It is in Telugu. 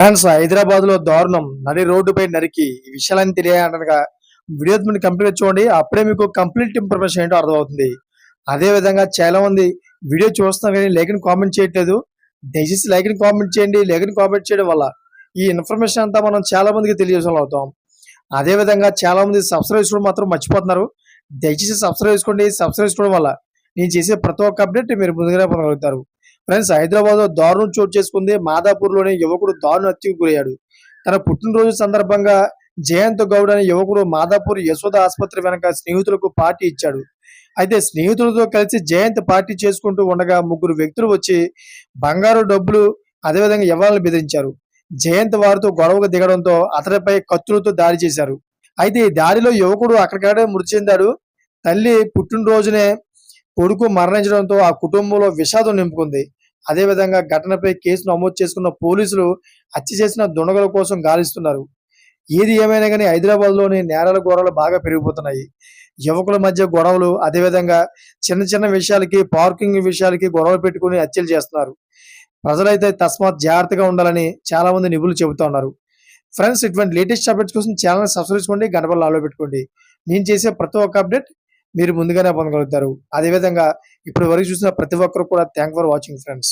ఫ్రెండ్స్, హైదరాబాద్ లో దారుణం నడి రోడ్డుపై నరికి ఈ విషయాలని తెలియాలనగా వీడియో మీరు కంప్లీట్ చూడండి. అప్పుడే మీకు కంప్లీట్ ఇన్ఫర్మేషన్ ఏంటో అర్థమవుతుంది. అదే విధంగా చాలా మంది వీడియో చూస్తున్నారు కానీ లైక్ ని కామెంట్ చేయట్లేదు. దయచేసి లైక్ ని కామెంట్ చేయండి. లైక్ ని కామెంట్ చేయడం వల్ల ఈ ఇన్ఫర్మేషన్ అంతా మనం చాలా మందికి తెలియజేసే అవుతాం. అదే విధంగా చాలా మంది సబ్స్క్రైబ్ చేసుకోవడం మాత్రం మర్చిపోతున్నారు. దయచేసి సబ్స్క్రైబ్ చేసుకోండి. సబ్స్క్రైబ్ చేసుకోవడం వల్ల నేను చేసే ప్రతి ఒక్క అప్డేట్ మీరు ముందుగానే పొందగలుగుతారు. ఫ్రెండ్స్, హైదరాబాద్ లో దారుణం చోటు చేసుకుంది. మాదాపూర్ లోని యువకుడు దారుణ హత్యకు గురయ్యాడు. తన పుట్టినరోజు సందర్భంగా జయంత్ గౌడ్ అనే యువకుడు మాదాపూర్ యశోద ఆసుపత్రి వెనక స్నేహితులకు పార్టీ ఇచ్చాడు. అయితే స్నేహితులతో కలిసి జయంత్ పార్టీ చేసుకుంటూ ఉండగా ముగ్గురు వ్యక్తులు వచ్చి బంగారు డబ్బులు అదేవిధంగా ఇవ్వాలని బెదిరించారు. జయంత్ వారితో గొడవకు దిగడంతో అతడిపై కత్తులతో దాడి చేశారు. అయితే ఈ దాడిలో యువకుడు అక్కడికక్కడే మృతి చెందాడు. తల్లి పుట్టినరోజునే కొడుకు మరణించడంతో ఆ కుటుంబంలో విషాదం నింపుకుంది. అదేవిధంగా ఘటనపై కేసు నమోదు చేసుకున్న పోలీసులు హత్య చేసిన దుండగుల కోసం గాలిస్తున్నారు. ఏది ఏమైనా కానీ హైదరాబాద్ లోని నేరాల ఘోరాలు బాగా పెరిగిపోతున్నాయి. యువకుల మధ్య గొడవలు, అదేవిధంగా చిన్న చిన్న విషయాలకి, పార్కింగ్ విషయాలకి గొడవలు పెట్టుకుని హత్యలు చేస్తున్నారు. ప్రజలైతే తస్మాత్ జాగ్రత్తగా ఉండాలని చాలా మంది నిపుణులు చెబుతా ఉన్నారు. ఫ్రెండ్స్, ఇటువంటి లేటెస్ట్ అప్డేట్స్ కోసం ఛానల్ సబ్స్క్రైబ్ చేసుకోండి, గంట బెల్ ఆన్లో పెట్టుకోండి. నేను చేసే ప్రతి ఒక్క అప్డేట్ మీరు ముందుగానే పొందగలుగుతారు. అదేవిధంగా ఇప్పటి వరకు చూసిన ప్రతి ఒక్కరు కూడా థ్యాంక్ ఫర్ వాచింగ్ ఫ్రెండ్స్.